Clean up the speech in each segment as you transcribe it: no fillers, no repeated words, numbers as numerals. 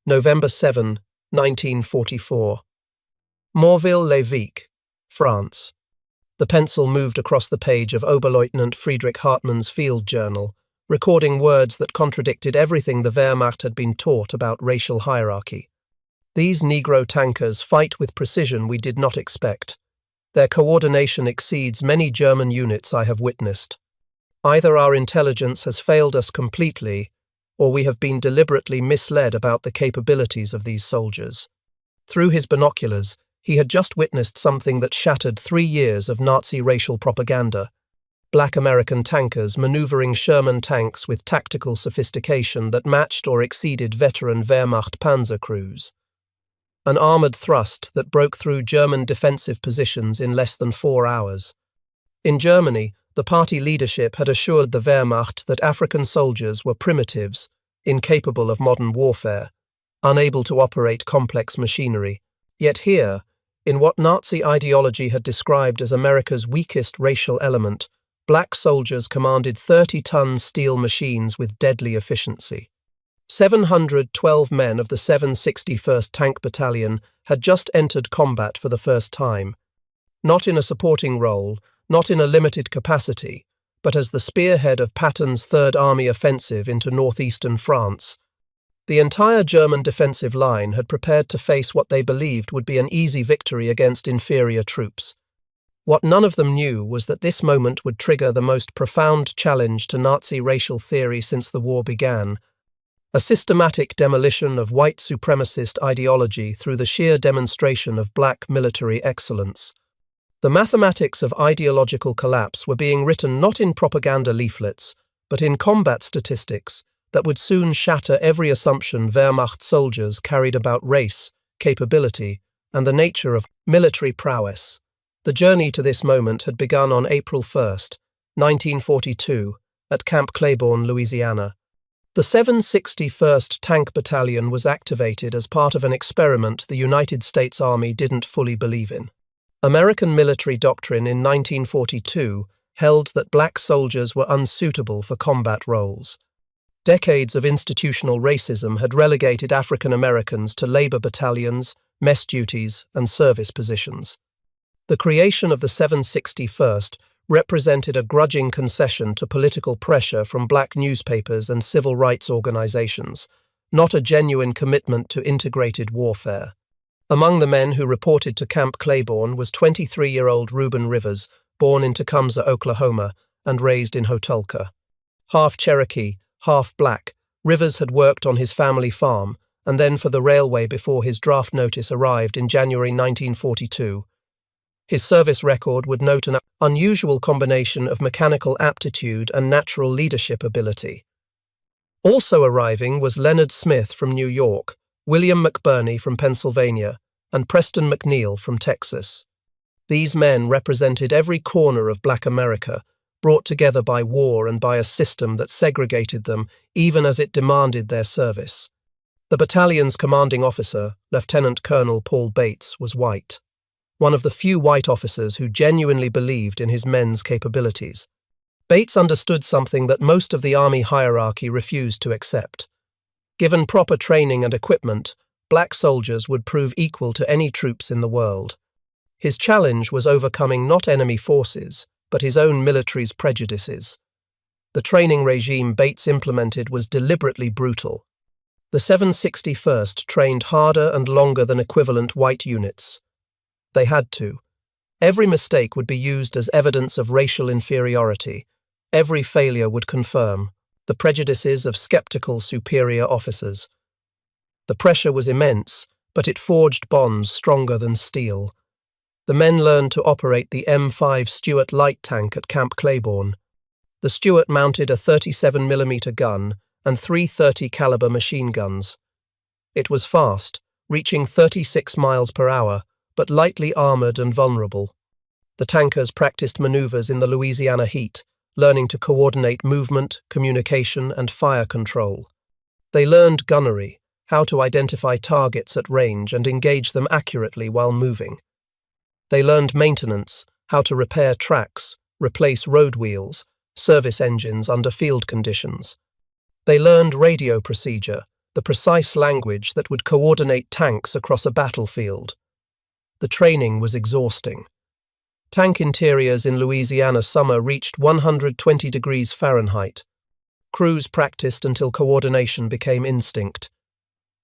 November 7, 1944. Morville-les-Vicq, France. The pencil moved across the page of Oberleutnant Friedrich Hartmann's field journal, recording words that contradicted everything the Wehrmacht had been taught about racial hierarchy. These Negro tankers fight with precision we did not expect. Their coordination exceeds many German units I have witnessed. Either our intelligence has failed us completely, or we have been deliberately misled about the capabilities of these soldiers. Through his binoculars, he had just witnessed something that shattered 3 years of Nazi racial propaganda. Black American tankers maneuvering Sherman tanks with tactical sophistication that matched or exceeded veteran Wehrmacht panzer crews. An armored thrust that broke through German defensive positions in less than 4 hours. In Germany, the party leadership had assured the Wehrmacht that African soldiers were primitives, incapable of modern warfare, unable to operate complex machinery. Yet here, in what Nazi ideology had described as America's weakest racial element, black soldiers commanded 30-ton steel machines with deadly efficiency. 712 men of the 761st Tank Battalion had just entered combat for the first time. Not in a supporting role, not in a limited capacity, but as the spearhead of Patton's Third Army offensive into northeastern France. The entire German defensive line had prepared to face what they believed would be an easy victory against inferior troops. What none of them knew was that this moment would trigger the most profound challenge to Nazi racial theory since the war began, a systematic demolition of white supremacist ideology through the sheer demonstration of black military excellence. The mathematics of ideological collapse were being written not in propaganda leaflets, but in combat statistics that would soon shatter every assumption Wehrmacht soldiers carried about race, capability, and the nature of military prowess. The journey to this moment had begun on April 1st, 1942, at Camp Claiborne, Louisiana. The 761st Tank Battalion was activated as part of an experiment the United States Army didn't fully believe in. American military doctrine in 1942 held that black soldiers were unsuitable for combat roles. Decades of institutional racism had relegated African Americans to labor battalions, mess duties, and service positions. The creation of the 761st represented a grudging concession to political pressure from black newspapers and civil rights organizations, not a genuine commitment to integrated warfare. Among the men who reported to Camp Claiborne was 23-year-old Reuben Rivers, born in Tecumseh, Oklahoma, and raised in Hotulka. Half Cherokee, half black, Rivers had worked on his family farm and then for the railway before his draft notice arrived in January 1942. His service record would note an unusual combination of mechanical aptitude and natural leadership ability. Also arriving was Leonard Smith from New York, William McBurney from Pennsylvania, and Preston McNeil from Texas. These men represented every corner of Black America, brought together by war and by a system that segregated them even as it demanded their service. The battalion's commanding officer, Lieutenant Colonel Paul Bates, was white, one of the few white officers who genuinely believed in his men's capabilities. Bates understood something that most of the Army hierarchy refused to accept. Given proper training and equipment, black soldiers would prove equal to any troops in the world. His challenge was overcoming not enemy forces, but his own military's prejudices. The training regime Bates implemented was deliberately brutal. The 761st trained harder and longer than equivalent white units. They had to. Every mistake would be used as evidence of racial inferiority. Every failure would confirm the prejudices of skeptical superior officers. The pressure was immense, but it forged bonds stronger than steel. The men learned to operate the M5 Stuart light tank at Camp Claiborne. The Stuart mounted a 37mm gun and 330 caliber machine guns. It was fast, reaching 36 miles per hour, but lightly armored and vulnerable. The tankers practiced maneuvers in the Louisiana heat, learning to coordinate movement, communication, and fire control. They learned gunnery, how to identify targets at range and engage them accurately while moving. They learned maintenance, how to repair tracks, replace road wheels, service engines under field conditions. They learned radio procedure, the the precise language that would coordinate tanks across a battlefield. The training was exhausting. Tank interiors in Louisiana summer reached 120 degrees Fahrenheit. Crews practiced until coordination became instinct.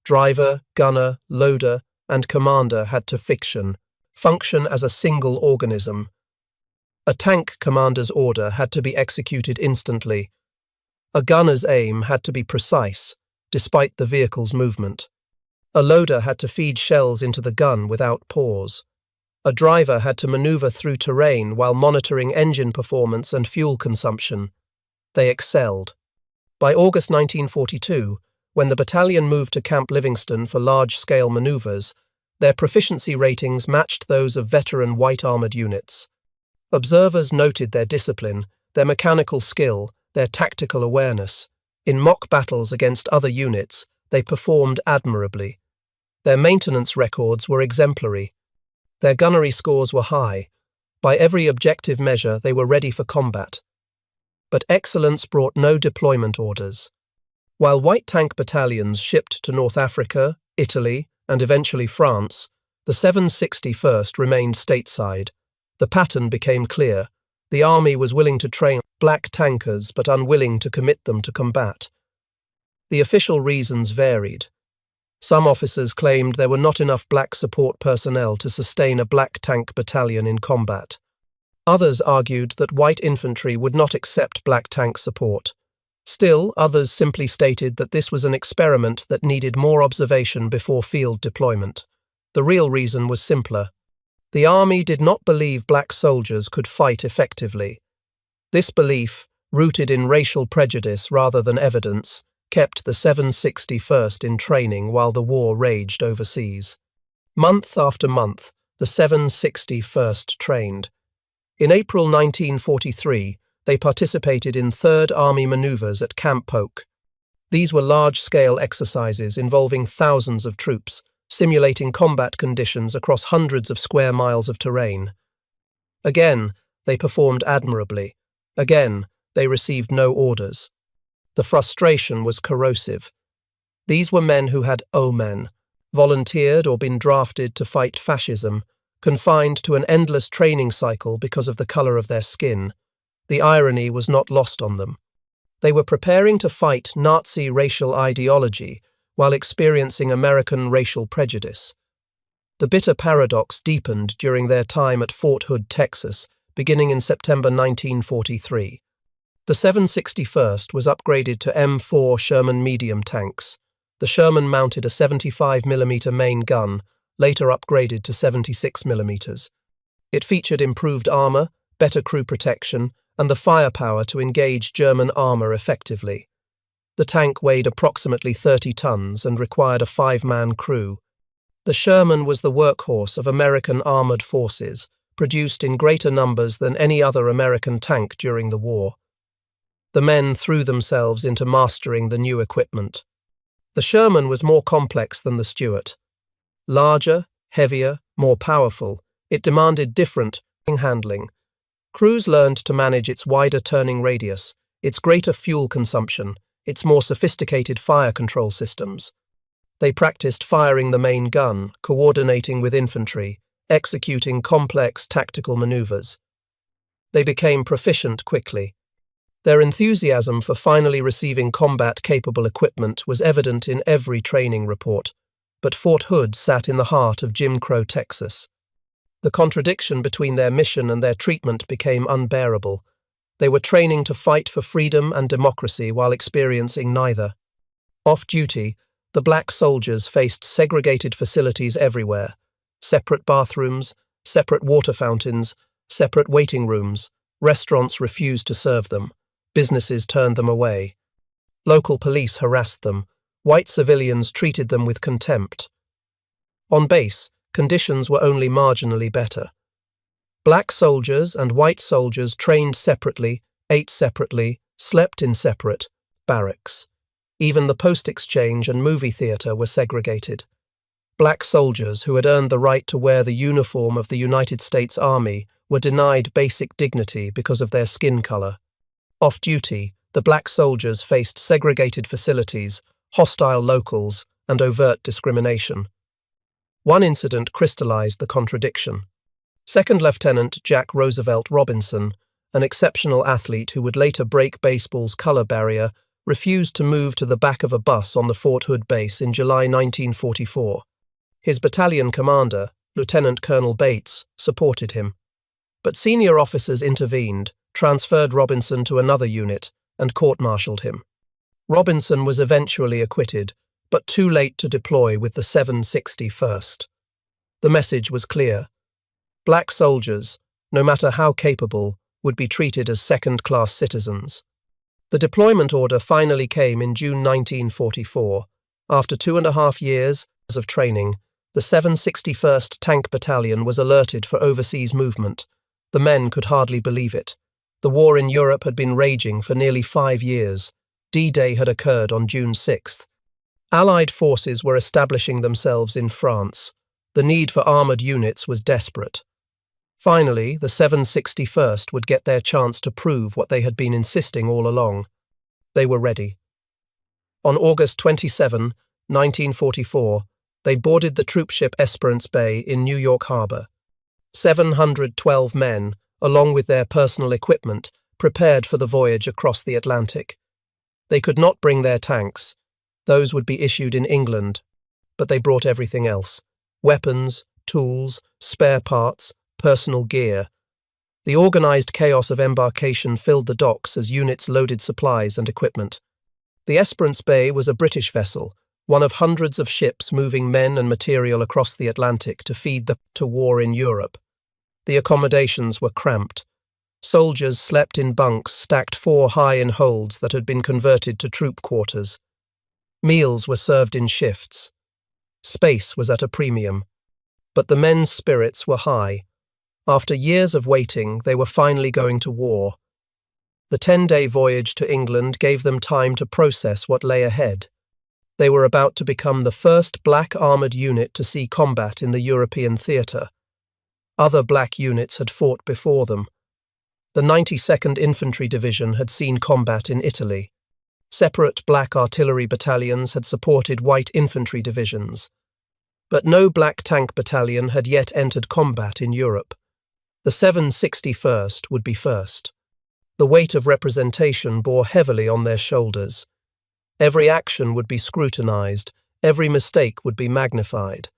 Driver, gunner, loader, and commander had to function as a single organism. A tank commander's order had to be executed instantly. A gunner's aim had to be precise, despite the vehicle's movement. A loader had to feed shells into the gun without pause. A driver had to maneuver through terrain while monitoring engine performance and fuel consumption. They excelled. By August 1942, when the battalion moved to Camp Livingston for large-scale maneuvers, their proficiency ratings matched those of veteran white armored units. Observers noted their discipline, their mechanical skill, their tactical awareness. In mock battles against other units, they performed admirably. Their maintenance records were exemplary. Their gunnery scores were high. By every objective measure, they were ready for combat. But excellence brought no deployment orders. While white tank battalions shipped to North Africa, Italy, and eventually France, the 761st remained stateside. The pattern became clear. The army was willing to train black tankers but unwilling to commit them to combat. The official reasons varied. Some officers claimed there were not enough black support personnel to sustain a black tank battalion in combat. Others argued that white infantry would not accept black tank support. Still, others simply stated that this was an experiment that needed more observation before field deployment. The real reason was simpler. The army did not believe black soldiers could fight effectively. This belief, rooted in racial prejudice rather than evidence, kept the 761st in training while the war raged overseas. Month after month, the 761st trained. In April 1943, they participated in Third Army maneuvers at Camp Polk. These were large-scale exercises involving thousands of troops, simulating combat conditions across hundreds of square miles of terrain. Again, they performed admirably. Again, they received no orders. The frustration was corrosive. These were men who had men, volunteered or been drafted to fight fascism, confined to an endless training cycle because of the color of their skin. The irony was not lost on them. They were preparing to fight Nazi racial ideology while experiencing American racial prejudice. The bitter paradox deepened during their time at Fort Hood, Texas, beginning in September 1943. The 761st was upgraded to M4 Sherman medium tanks. The Sherman mounted a 75mm main gun, later upgraded to 76mm. It featured improved armor, better crew protection, and the firepower to engage German armor effectively. The tank weighed approximately 30 tons and required a 5-man crew. The Sherman was the workhorse of American armored forces, produced in greater numbers than any other American tank during the war. The men threw themselves into mastering the new equipment. The Sherman was more complex than the Stuart. Larger, heavier, more powerful, it demanded different handling. Crews learned to manage its wider turning radius, its greater fuel consumption, its more sophisticated fire control systems. They practiced firing the main gun, coordinating with infantry, executing complex tactical maneuvers. They became proficient quickly. Their enthusiasm for finally receiving combat-capable equipment was evident in every training report, but Fort Hood sat in the heart of Jim Crow, Texas. The contradiction between their mission and their treatment became unbearable. They were training to fight for freedom and democracy while experiencing neither. Off-duty, the black soldiers faced segregated facilities everywhere: separate bathrooms, separate water fountains, separate waiting rooms. Restaurants refused to serve them. Businesses turned them away. Local police harassed them. White civilians treated them with contempt. On base, conditions were only marginally better. Black soldiers and white soldiers trained separately, ate separately, slept in separate barracks. Even the post-exchange and movie theater were segregated. Black soldiers who had earned the right to wear the uniform of the United States Army were denied basic dignity because of their skin color. Off-duty, the black soldiers faced segregated facilities, hostile locals, and overt discrimination. One incident crystallized the contradiction. Second Lieutenant Jack Roosevelt Robinson, an exceptional athlete who would later break baseball's color barrier, refused to move to the back of a bus on the Fort Hood base in July 1944. His battalion commander, Lieutenant Colonel Bates, supported him. But senior officers intervened, transferred Robinson to another unit, and court-martialed him. Robinson was eventually acquitted, but too late to deploy with the 761st. The message was clear. Black soldiers, no matter how capable, would be treated as second-class citizens. The deployment order finally came in June 1944. After 2.5 years of training, the 761st Tank Battalion was alerted for overseas movement. The men could hardly believe it. The war in Europe had been raging for nearly 5 years. D-Day had occurred on June 6th. Allied forces were establishing themselves in France. The need for armoured units was desperate. Finally, the 761st would get their chance to prove what they had been insisting all along. They were ready. On August 27, 1944, they boarded the troopship Esperance Bay in New York Harbor. 712 men, along with their personal equipment, prepared for the voyage across the Atlantic. They could not bring their tanks. Those would be issued in England, but they brought everything else: weapons, tools, spare parts, personal gear. The organized chaos of embarkation filled the docks as units loaded supplies and equipment. The Esperance Bay was a British vessel, one of hundreds of ships moving men and material across the Atlantic to feed the war in Europe. The accommodations were cramped. Soldiers slept in bunks stacked 4 high in holds that had been converted to troop quarters. Meals were served in shifts. Space was at a premium. But the men's spirits were high. After years of waiting, they were finally going to war. The 10-day voyage to England gave them time to process what lay ahead. They were about to become the first black armoured unit to see combat in the European theatre. Other black units had fought before them. The 92nd Infantry Division had seen combat in Italy. Separate black artillery battalions had supported white infantry divisions. But no black tank battalion had yet entered combat in Europe. The 761st would be first. The weight of representation bore heavily on their shoulders. Every action would be scrutinized, every mistake would be magnified.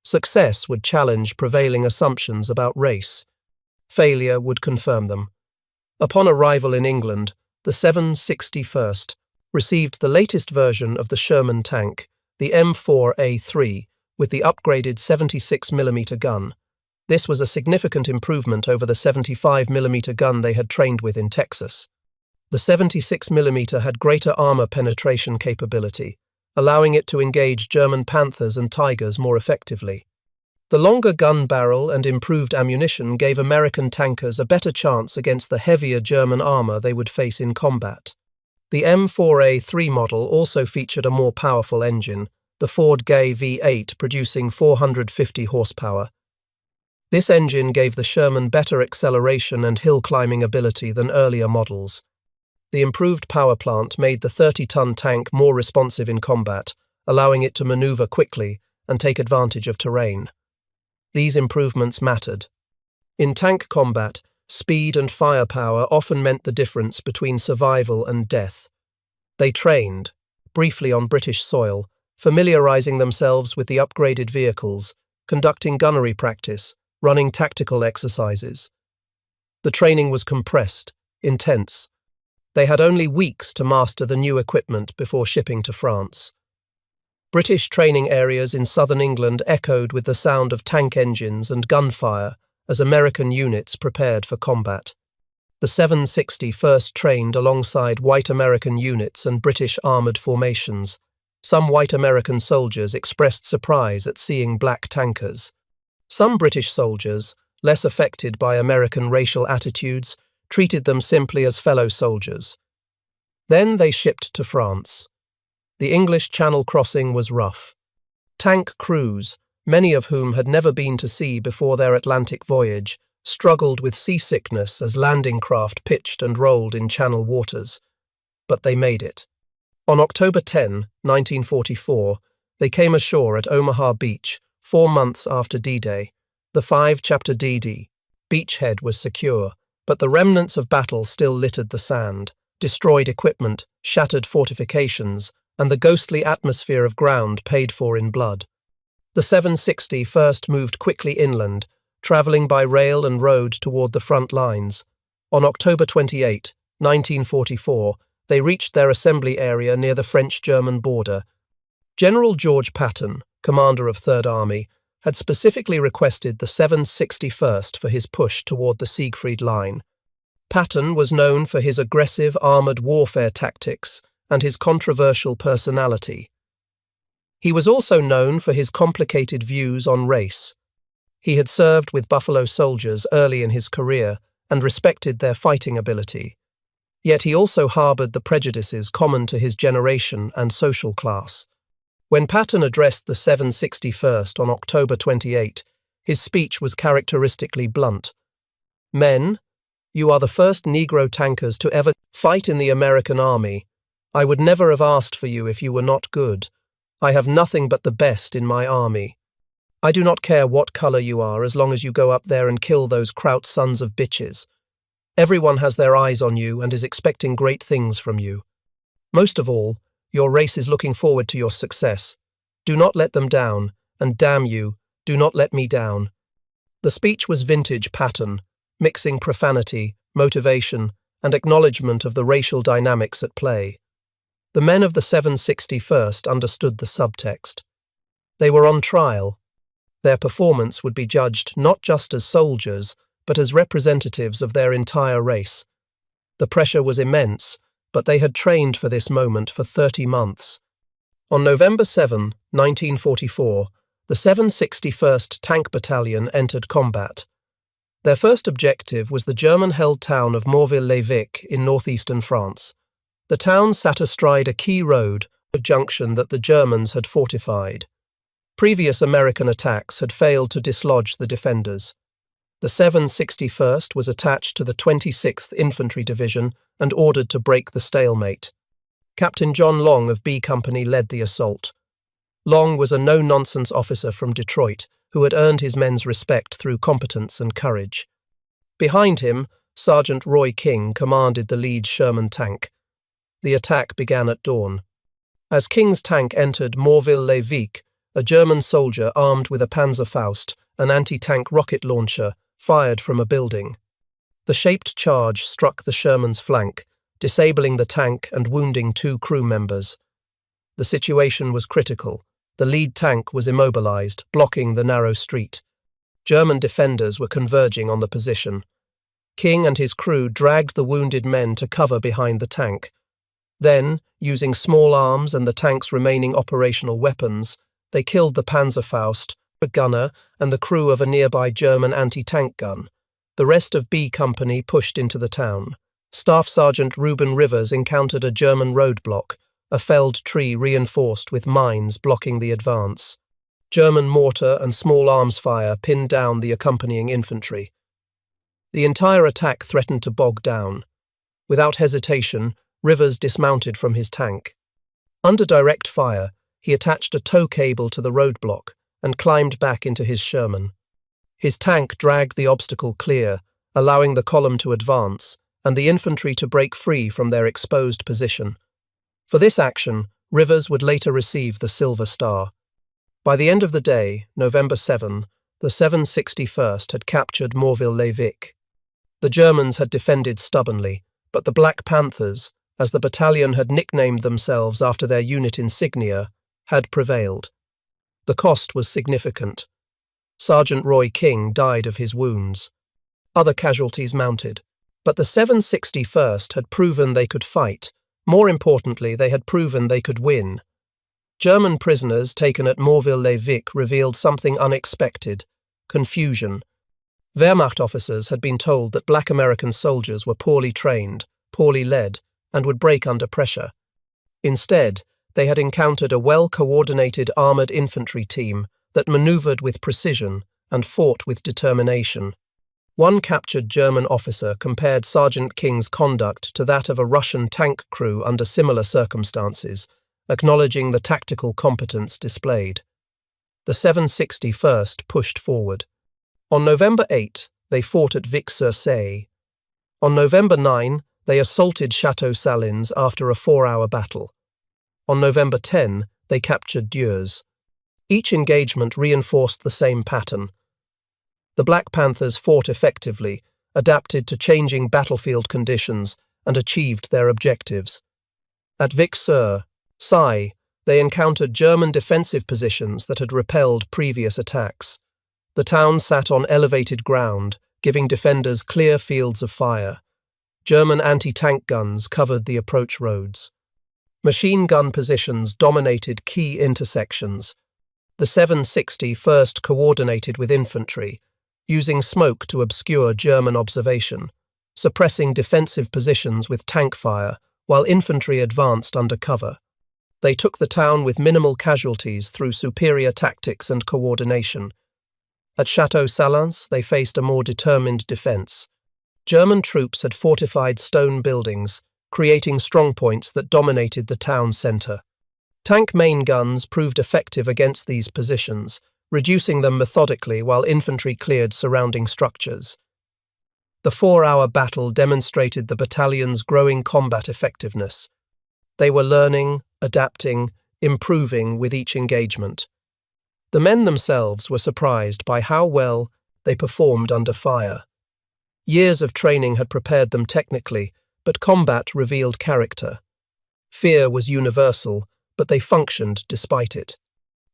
Success would challenge prevailing assumptions about race. Failure would confirm them. Upon arrival in England, the 761st received the latest version of the Sherman tank, the M4A3, with the upgraded 76mm gun. This was a significant improvement over the 75mm gun they had trained with in Texas. The 76mm had greater armor penetration capability, allowing it to engage German Panthers and Tigers more effectively. The longer gun barrel and improved ammunition gave American tankers a better chance against the heavier German armor they would face in combat. The M4A3 model also featured a more powerful engine, the Ford Gay V8 producing 450 horsepower. This engine gave the Sherman better acceleration and hill-climbing ability than earlier models. The improved power plant made the 30-ton tank more responsive in combat, allowing it to maneuver quickly and take advantage of terrain. These improvements mattered. In tank combat, speed and firepower often meant the difference between survival and death. They trained, briefly on British soil, familiarizing themselves with the upgraded vehicles, conducting gunnery practice, running tactical exercises. The training was compressed, intense. They had only weeks to master the new equipment before shipping to France. British training areas in southern England echoed with the sound of tank engines and gunfire as American units prepared for combat. The 760 first trained alongside white American units and British armoured formations. Some white American soldiers expressed surprise at seeing black tankers. Some British soldiers, less affected by American racial attitudes, treated them simply as fellow soldiers. Then they shipped to France. The English Channel crossing was rough. Tank crews, many of whom had never been to sea before their Atlantic voyage, struggled with seasickness as landing craft pitched and rolled in Channel waters. But they made it. On October 10, 1944, they came ashore at Omaha Beach, 4 months after D-Day. The 5-chapter D-Day beachhead was secure, but the remnants of battle still littered the sand, destroyed equipment, shattered fortifications, and the ghostly atmosphere of ground paid for in blood. The 760 first moved quickly inland, travelling by rail and road toward the front lines. On October 28, 1944, they reached their assembly area near the French-German border. General George Patton, commander of Third Army, had specifically requested the 761st for his push toward the Siegfried Line. Patton was known for his aggressive armoured warfare tactics and his controversial personality. He was also known for his complicated views on race. He had served with Buffalo Soldiers early in his career and respected their fighting ability. Yet he also harboured the prejudices common to his generation and social class. When Patton addressed the 761st on October 28, his speech was characteristically blunt. "Men, you are the first Negro tankers to ever fight in the American Army. I would never have asked for you if you were not good. I have nothing but the best in my army. I do not care what colour you are as long as you go up there and kill those Kraut sons of bitches. Everyone has their eyes on you and is expecting great things from you. Most of all, your race is looking forward to your success. Do not let them down, and damn you, do not let me down." The speech was vintage Patton, mixing profanity, motivation, and acknowledgement of the racial dynamics at play. The men of the 761st understood the subtext. They were on trial. Their performance would be judged not just as soldiers, but as representatives of their entire race. The pressure was immense, but they had trained for this moment for 30 months. On November 7, 1944, the 761st Tank Battalion entered combat. Their first objective was the German-held town of Morville-les-Vicq in northeastern France. The town sat astride a key road, a junction that the Germans had fortified. Previous American attacks had failed to dislodge the defenders. The 761st was attached to the 26th Infantry Division and ordered to break the stalemate. Captain John Long of B Company led the assault. Long was a no-nonsense officer from Detroit who had earned his men's respect through competence and courage. Behind him, Sergeant Roy King commanded the lead Sherman tank. The attack began at dawn. As King's tank entered Morville-les-Vicq, a German soldier armed with a Panzerfaust, an anti-tank rocket launcher, fired from a building. The shaped charge struck the Sherman's flank, disabling the tank and wounding 2 crew members. The situation was critical. The lead tank was immobilized, blocking the narrow street. German defenders were converging on the position. King and his crew dragged the wounded men to cover behind the tank. Then, using small arms and the tank's remaining operational weapons, they killed the Panzerfaust, a gunner, and the crew of a nearby German anti-tank gun. The rest of B Company pushed into the town. Staff Sergeant Reuben Rivers encountered a German roadblock, a felled tree reinforced with mines blocking the advance. German mortar and small arms fire pinned down the accompanying infantry. The entire attack threatened to bog down. Without hesitation, Rivers dismounted from his tank. Under direct fire, he attached a tow cable to the roadblock and climbed back into his Sherman. His tank dragged the obstacle clear, allowing the column to advance and the infantry to break free from their exposed position. For this action, Rivers would later receive the Silver Star. By the end of the day, November 7, the 761st had captured Morville-les-Vicq. The Germans had defended stubbornly, but the Black Panthers, as the battalion had nicknamed themselves after their unit insignia, had prevailed. The cost was significant. Sergeant Roy King died of his wounds. Other casualties mounted, but the 761st had proven they could fight. More importantly, they had proven they could win. German prisoners taken at Morville-les-Vicq revealed something unexpected: confusion. Wehrmacht officers had been told that Black American soldiers were poorly trained, poorly led, and would break under pressure. Instead, they had encountered a well-coordinated armoured infantry team that manoeuvred with precision and fought with determination. One captured German officer compared Sergeant King's conduct to that of a Russian tank crew under similar circumstances, acknowledging the tactical competence displayed. The 761st pushed forward. On November 8, they fought at Vic-sur-Seille. On November 9, they assaulted Château Salins after a 4-hour battle. On November 10, they captured Dieuze. Each engagement reinforced the same pattern. The Black Panthers fought effectively, adapted to changing battlefield conditions, and achieved their objectives. At Vic-sur-Seille, they encountered German defensive positions that had repelled previous attacks. The town sat on elevated ground, giving defenders clear fields of fire. German anti-tank guns covered the approach roads. Machine gun positions dominated key intersections. The 761st coordinated with infantry, using smoke to obscure German observation, suppressing defensive positions with tank fire while infantry advanced under cover. They took the town with minimal casualties through superior tactics and coordination. At Château Salins, they faced a more determined defense. German troops had fortified stone buildings, creating strongpoints that dominated the town center. Tank main guns proved effective against these positions, reducing them methodically while infantry cleared surrounding structures. The 4-hour battle demonstrated the battalion's growing combat effectiveness. They were learning, adapting, improving with each engagement. The men themselves were surprised by how well they performed under fire. Years of training had prepared them technically, but combat revealed character. Fear was universal, but they functioned despite it.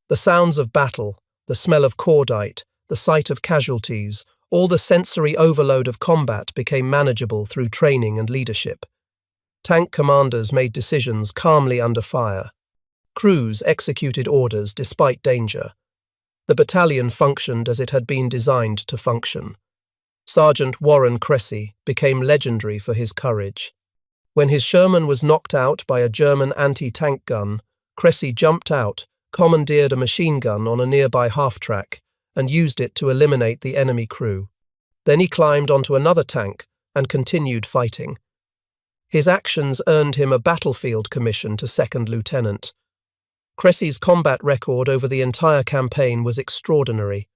The sounds of battle, the smell of cordite, the sight of casualties, all the sensory overload of combat became manageable through training and leadership. Tank commanders made decisions calmly under fire. Crews executed orders despite danger. The battalion functioned as it had been designed to function. Sergeant Warren Cressy became legendary for his courage. When his Sherman was knocked out by a German anti-tank gun, Cressy jumped out, commandeered a machine gun on a nearby half-track, and used it to eliminate the enemy crew. Then he climbed onto another tank and continued fighting. His actions earned him a battlefield commission to second lieutenant. Cressy's combat record over the entire campaign was extraordinary.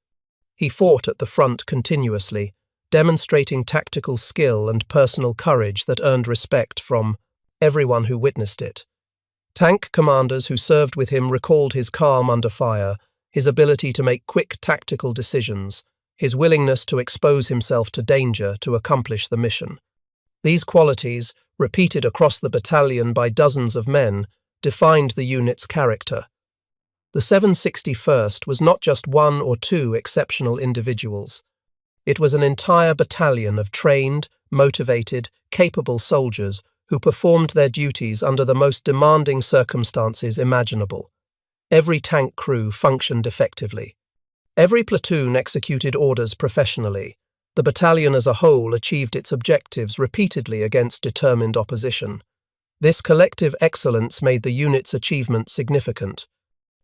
He fought at the front continuously, demonstrating tactical skill and personal courage that earned respect from everyone who witnessed it. Tank commanders who served with him recalled his calm under fire, his ability to make quick tactical decisions, his willingness to expose himself to danger to accomplish the mission. These qualities, repeated across the battalion by dozens of men, defined the unit's character. The 761st was not just one or two exceptional individuals. It was an entire battalion of trained, motivated, capable soldiers who performed their duties under the most demanding circumstances imaginable. Every tank crew functioned effectively. Every platoon executed orders professionally. The battalion as a whole achieved its objectives repeatedly against determined opposition. This collective excellence made the unit's achievement significant.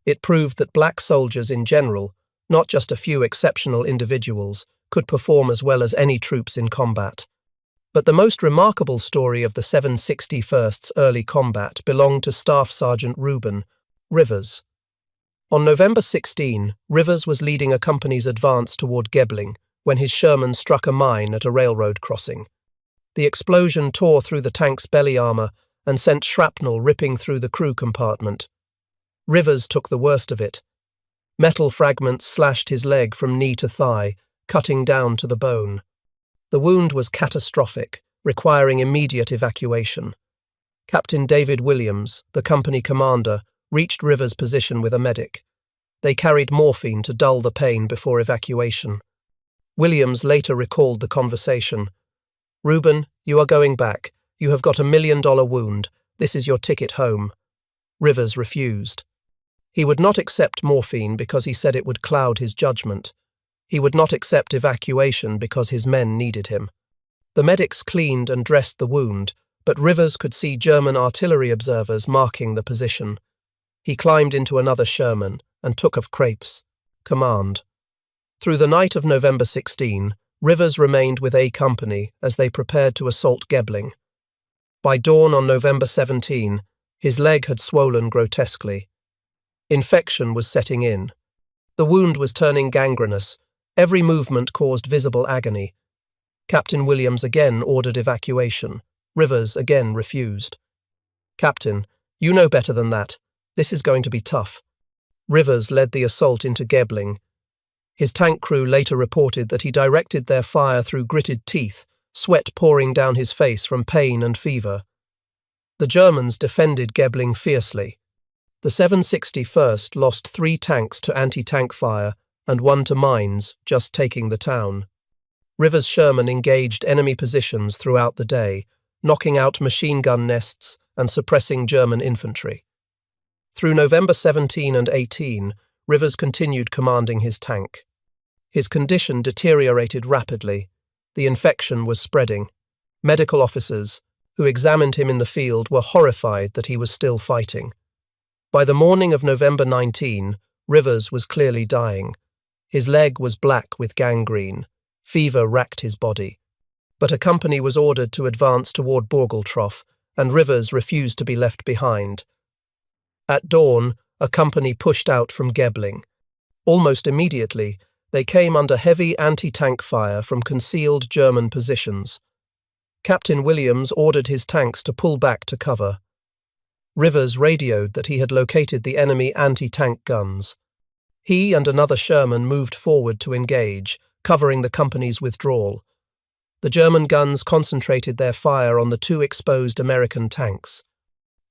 It proved that black soldiers in general, not just a few exceptional individuals, could perform as well as any troops in combat. But the most remarkable story of the 761st's early combat belonged to Staff Sergeant Reuben Rivers. On November 16, Rivers was leading a company's advance toward Gebling when his Sherman struck a mine at a railroad crossing. The explosion tore through the tank's belly armor and sent shrapnel ripping through the crew compartment. Rivers took the worst of it. Metal fragments slashed his leg from knee to thigh, cutting down to the bone. The wound was catastrophic, requiring immediate evacuation. Captain David Williams, the company commander, reached Rivers' position with a medic. They carried morphine to dull the pain before evacuation. Williams later recalled the conversation. "Reuben, you are going back. You have got $1 million wound. This is your ticket home." Rivers refused. He would not accept morphine because he said it would cloud his judgment. He would not accept evacuation because his men needed him. The medics cleaned and dressed the wound, but Rivers could see German artillery observers marking the position. He climbed into another Sherman and took of Crepes' command. Through the night of November 16, Rivers remained with A Company as they prepared to assault Gebling. By dawn on November 17, his leg had swollen grotesquely. Infection was setting in. The wound was turning gangrenous. Every movement caused visible agony. Captain Williams again ordered evacuation. Rivers again refused. "Captain, you know better than that. This is going to be tough." Rivers led the assault into Gebling. His tank crew later reported that he directed their fire through gritted teeth, sweat pouring down his face from pain and fever. The Germans defended Gebling fiercely. The 761st lost 3 tanks to anti-tank fire and 1 to mines, just taking the town. Rivers' Sherman engaged enemy positions throughout the day, knocking out machine gun nests and suppressing German infantry. Through November 17 and 18, Rivers continued commanding his tank. His condition deteriorated rapidly. The infection was spreading. Medical officers, who examined him in the field, were horrified that he was still fighting. By the morning of November 19, Rivers was clearly dying. His leg was black with gangrene. Fever racked his body. But a company was ordered to advance toward Borgeltroff, and Rivers refused to be left behind. At dawn, a company pushed out from Gebling. Almost immediately, they came under heavy anti-tank fire from concealed German positions. Captain Williams ordered his tanks to pull back to cover. Rivers radioed that he had located the enemy anti-tank guns. He and another Sherman moved forward to engage, covering the company's withdrawal. The German guns concentrated their fire on the 2 exposed American tanks.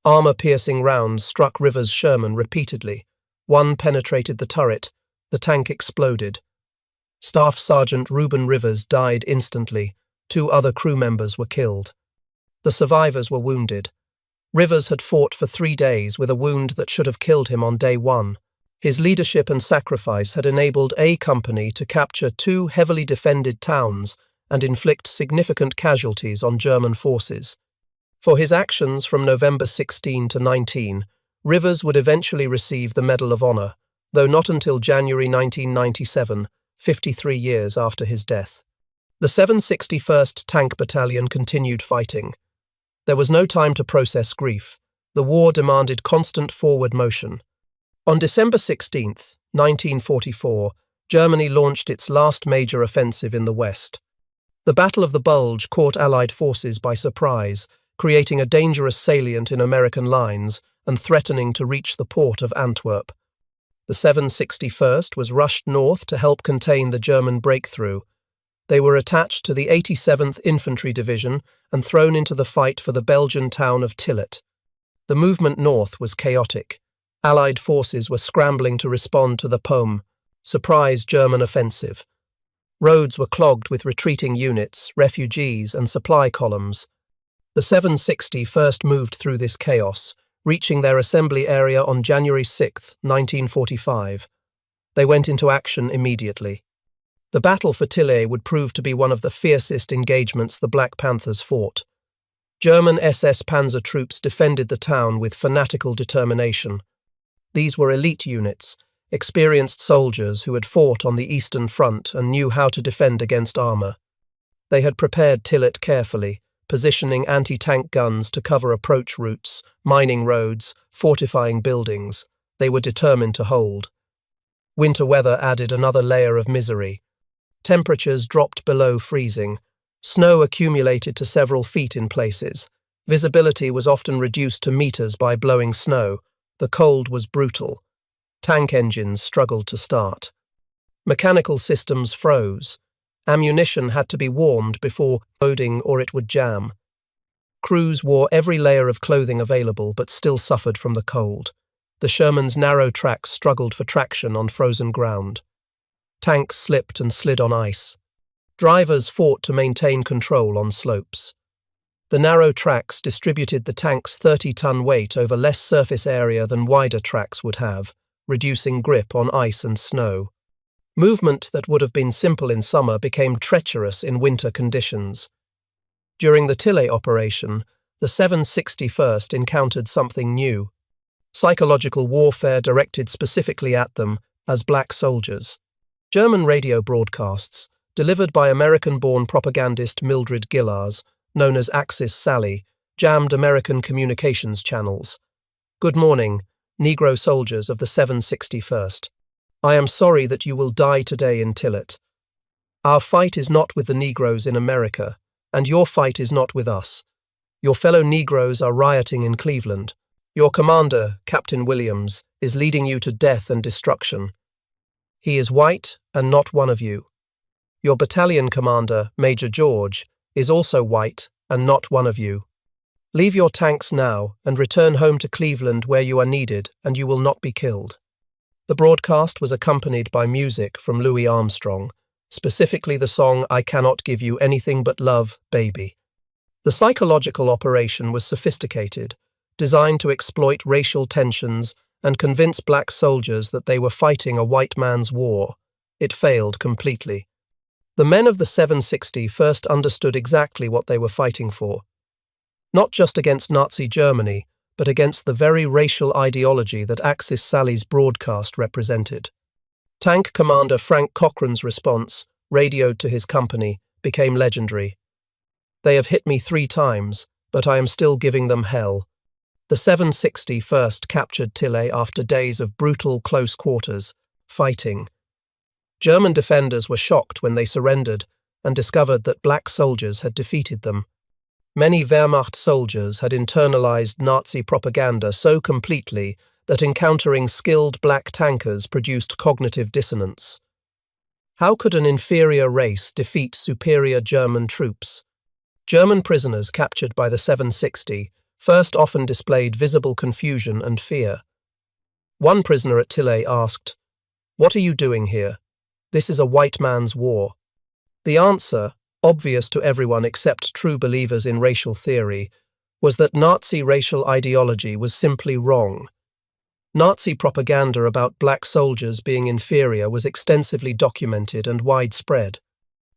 Armor-piercing rounds struck Rivers' Sherman repeatedly. One penetrated the turret. The tank exploded. Staff Sergeant Reuben Rivers died instantly. 2 other crew members were killed. The survivors were wounded. Rivers had fought for 3 days with a wound that should have killed him on day 1. His leadership and sacrifice had enabled A Company to capture 2 heavily defended towns and inflict significant casualties on German forces. For his actions from November 16 to 19, Rivers would eventually receive the Medal of Honor, though not until January 1997, 53 years after his death. The 761st Tank Battalion continued fighting. There was no time to process grief. The war demanded constant forward motion. On December 16, 1944, Germany launched its last major offensive in the West. The Battle of the Bulge caught Allied forces by surprise, creating a dangerous salient in American lines and threatening to reach the port of Antwerp. The 761st was rushed north to help contain the German breakthrough. They were attached to the 87th Infantry Division and thrown into the fight for the Belgian town of Tillet. The movement north was chaotic. Allied forces were scrambling to respond to the POM, surprise German offensive. Roads were clogged with retreating units, refugees, and supply columns. The 760 first moved through this chaos, reaching their assembly area on January 6, 1945. They went into action immediately. The battle for Tillet would prove to be one of the fiercest engagements the Black Panthers fought. German SS Panzer troops defended the town with fanatical determination. These were elite units, experienced soldiers who had fought on the Eastern Front and knew how to defend against armour. They had prepared Tillet carefully, positioning anti-tank guns to cover approach routes, mining roads, fortifying buildings. They were determined to hold. Winter weather added another layer of misery. Temperatures dropped below freezing. Snow accumulated to several feet in places. Visibility was often reduced to meters by blowing snow. The cold was brutal. Tank engines struggled to start. Mechanical systems froze. Ammunition had to be warmed before loading or it would jam. Crews wore every layer of clothing available but still suffered from the cold. The Sherman's narrow tracks struggled for traction on frozen ground. Tanks slipped and slid on ice. Drivers fought to maintain control on slopes. The narrow tracks distributed the tank's 30-ton weight over less surface area than wider tracks would have, reducing grip on ice and snow. Movement that would have been simple in summer became treacherous in winter conditions. During the Tillet operation, the 761st encountered something new. Psychological warfare directed specifically at them as black soldiers. German radio broadcasts, delivered by American-born propagandist Mildred Gillars, known as Axis Sally, jammed American communications channels. Good morning, Negro soldiers of the 761st. I am sorry that you will die today in Tillet. Our fight is not with the Negroes in America, and your fight is not with us. Your fellow Negroes are rioting in Cleveland. Your commander, Captain Williams, is leading you to death and destruction. He is white and not one of you. Your battalion commander, Major George, is also white and not one of you. Leave your tanks now and return home to Cleveland where you are needed and you will not be killed. The broadcast was accompanied by music from Louis Armstrong, specifically the song I Cannot Give You Anything But Love, Baby. The psychological operation was sophisticated, designed to exploit racial tensions and convince black soldiers that they were fighting a white man's war. It failed completely. The men of the 760 first understood exactly what they were fighting for. Not just against Nazi Germany, but against the very racial ideology that Axis Sally's broadcast represented. Tank Commander Frank Cochrane's response, radioed to his company, became legendary. They have hit me 3 times, but I am still giving them hell. The 760 first captured Tillet after days of brutal close quarters, fighting. German defenders were shocked when they surrendered and discovered that black soldiers had defeated them. Many Wehrmacht soldiers had internalized Nazi propaganda so completely that encountering skilled black tankers produced cognitive dissonance. How could an inferior race defeat superior German troops? German prisoners captured by the 760 first often displayed visible confusion and fear. One prisoner at Tillet asked, "What are you doing here? This is a white man's war." The answer, obvious to everyone except true believers in racial theory, was that Nazi racial ideology was simply wrong. Nazi propaganda about black soldiers being inferior was extensively documented and widespread.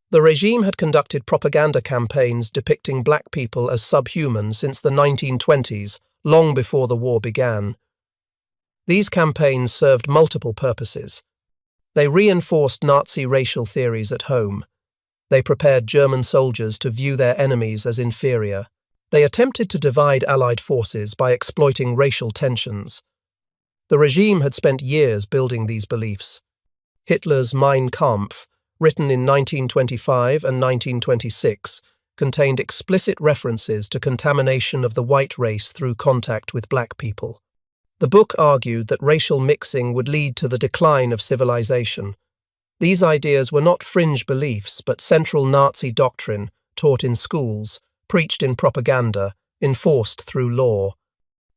The regime had conducted propaganda campaigns depicting black people as subhuman since the 1920s, long before the war began. These campaigns served multiple purposes. They reinforced Nazi racial theories at home. They prepared German soldiers to view their enemies as inferior. They attempted to divide Allied forces by exploiting racial tensions. The regime had spent years building these beliefs. Hitler's Mein Kampf, written in 1925 and 1926, contained explicit references to contamination of the white race through contact with black people. The book argued that racial mixing would lead to the decline of civilization. These ideas were not fringe beliefs, but central Nazi doctrine, taught in schools, preached in propaganda, enforced through law.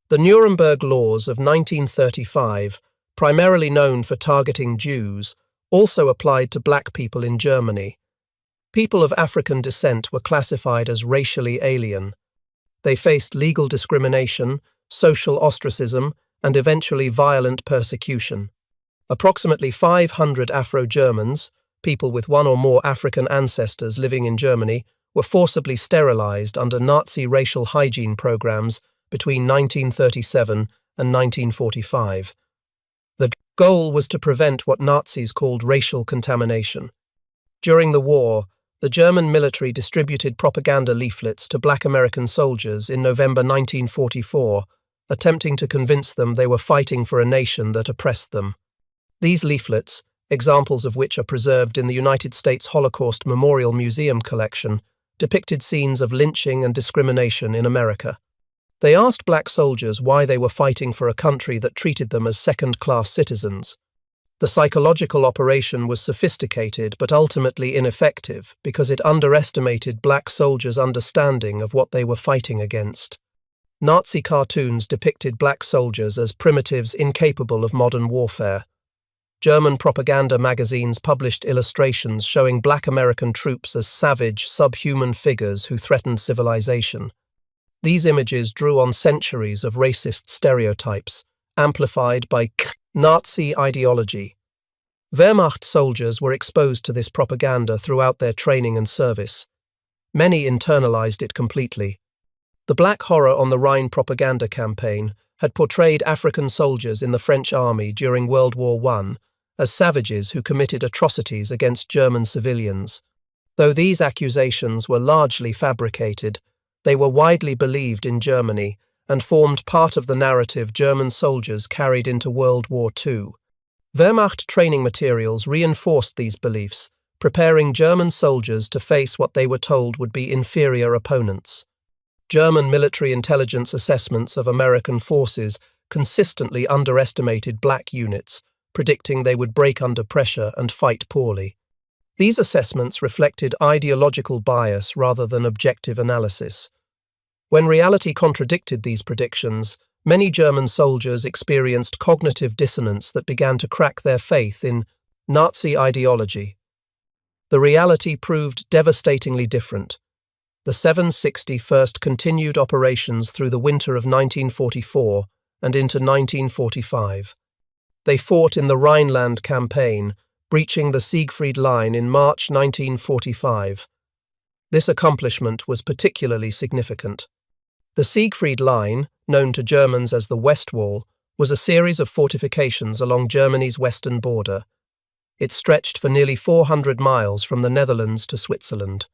The Nuremberg Laws of 1935, primarily known for targeting Jews, also applied to black people in Germany. People of African descent were classified as racially alien. They faced legal discrimination, social ostracism, and eventually violent persecution. Approximately 500 Afro-Germans, people with one or more African ancestors living in Germany, were forcibly sterilized under Nazi racial hygiene programs between 1937 and 1945. The goal was to prevent what Nazis called racial contamination. During the war, the German military distributed propaganda leaflets to black American soldiers in November 1944, attempting to convince them they were fighting for a nation that oppressed them. These leaflets, examples of which are preserved in the United States Holocaust Memorial Museum collection, depicted scenes of lynching and discrimination in America. They asked black soldiers why they were fighting for a country that treated them as second-class citizens. The psychological operation was sophisticated but ultimately ineffective because it underestimated black soldiers' understanding of what they were fighting against. Nazi cartoons depicted black soldiers as primitives incapable of modern warfare. German propaganda magazines published illustrations showing black American troops as savage, subhuman figures who threatened civilization. These images drew on centuries of racist stereotypes, amplified by Nazi ideology. Wehrmacht soldiers were exposed to this propaganda throughout their training and service. Many internalized it completely. The Black Horror on the Rhine propaganda campaign had portrayed African soldiers in the French army during World War I as savages who committed atrocities against German civilians. Though these accusations were largely fabricated, they were widely believed in Germany and formed part of the narrative German soldiers carried into World War II. Wehrmacht training materials reinforced these beliefs, preparing German soldiers to face what they were told would be inferior opponents. German military intelligence assessments of American forces consistently underestimated black units, predicting they would break under pressure and fight poorly. These assessments reflected ideological bias rather than objective analysis. When reality contradicted these predictions, many German soldiers experienced cognitive dissonance that began to crack their faith in Nazi ideology. The reality proved devastatingly different. The 761st continued operations through the winter of 1944 and into 1945. They fought in the Rhineland campaign, breaching the Siegfried Line in March 1945. This accomplishment was particularly significant. The Siegfried Line, known to Germans as the West Wall, was a series of fortifications along Germany's western border. It stretched for nearly 400 miles from the Netherlands to Switzerland.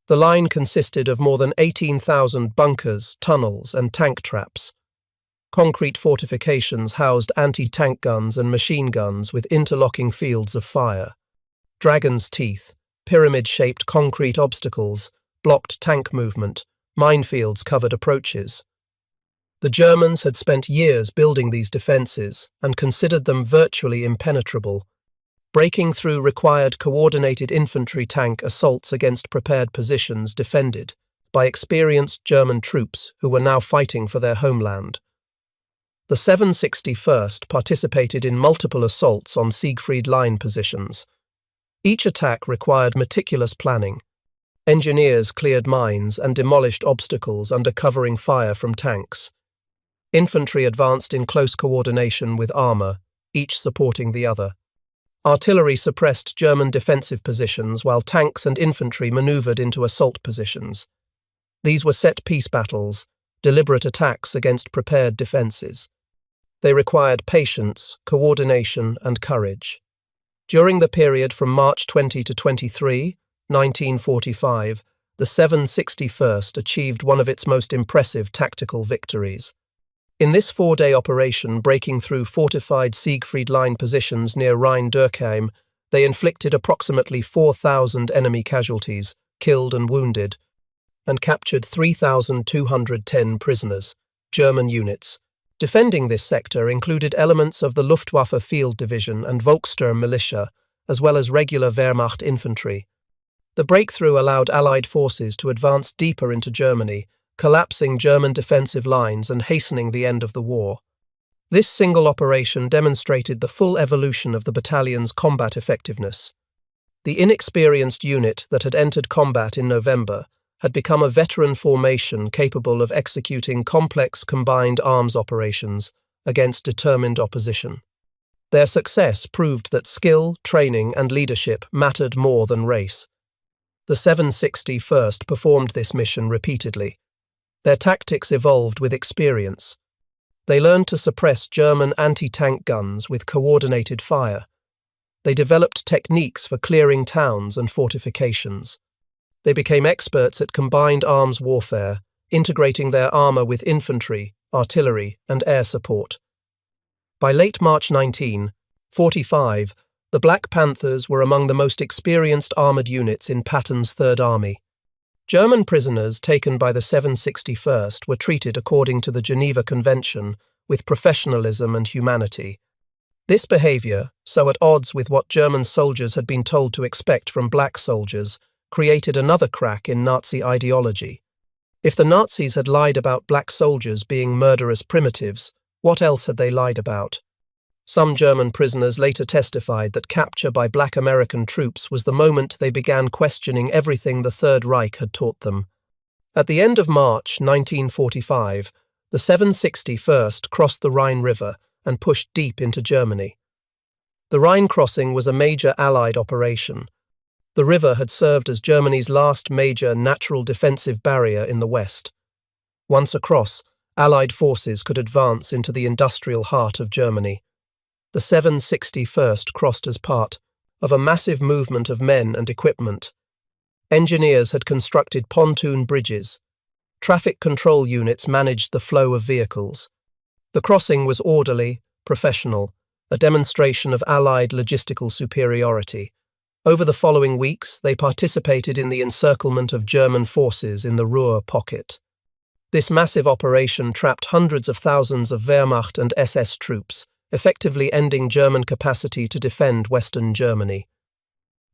The line consisted of more than 18,000 bunkers, tunnels, and tank traps. Concrete fortifications housed anti-tank guns and machine guns with interlocking fields of fire. Dragon's teeth, pyramid-shaped concrete obstacles, blocked tank movement, minefields covered approaches. The Germans had spent years building these defences and considered them virtually impenetrable. Breaking through required coordinated infantry tank assaults against prepared positions defended by experienced German troops who were now fighting for their homeland. The 761st participated in multiple assaults on Siegfried Line positions. Each attack required meticulous planning. Engineers cleared mines and demolished obstacles under covering fire from tanks. Infantry advanced in close coordination with armour, each supporting the other. Artillery suppressed German defensive positions while tanks and infantry manoeuvred into assault positions. These were set-piece battles, deliberate attacks against prepared defences. They required patience, coordination, and courage. During the period from March 20 to 23, 1945, the 761st achieved one of its most impressive tactical victories. In this four-day operation breaking through fortified Siegfried Line positions near Rhein-Dürkheim, they inflicted approximately 4,000 enemy casualties, killed and wounded, and captured 3,210 prisoners, German units. Defending this sector included elements of the Luftwaffe Field Division and Volkssturm militia, as well as regular Wehrmacht infantry. The breakthrough allowed Allied forces to advance deeper into Germany, collapsing German defensive lines and hastening the end of the war. This single operation demonstrated the full evolution of the battalion's combat effectiveness. The inexperienced unit that had entered combat in November had become a veteran formation capable of executing complex combined arms operations against determined opposition. Their success proved that skill, training, and leadership mattered more than race. The 761st performed this mission repeatedly. Their tactics evolved with experience. They learned to suppress German anti-tank guns with coordinated fire. They developed techniques for clearing towns and fortifications. They became experts at combined arms warfare, integrating their armour with infantry, artillery, and air support. By late March 1945, the Black Panthers were among the most experienced armoured units in Patton's Third Army. German prisoners taken by the 761st were treated according to the Geneva Convention with professionalism and humanity. This behaviour, so at odds with what German soldiers had been told to expect from black soldiers, created another crack in Nazi ideology. If the Nazis had lied about black soldiers being murderous primitives, what else had they lied about? Some German prisoners later testified that capture by black American troops was the moment they began questioning everything the Third Reich had taught them. At the end of March 1945, the 761st crossed the Rhine River and pushed deep into Germany. The Rhine crossing was a major Allied operation. The river had served as Germany's last major natural defensive barrier in the west. Once across, Allied forces could advance into the industrial heart of Germany. The 761st crossed as part of a massive movement of men and equipment. Engineers had constructed pontoon bridges. Traffic control units managed the flow of vehicles. The crossing was orderly, professional, a demonstration of Allied logistical superiority. Over the following weeks, they participated in the encirclement of German forces in the Ruhr pocket. This massive operation trapped hundreds of thousands of Wehrmacht and SS troops, effectively ending German capacity to defend Western Germany.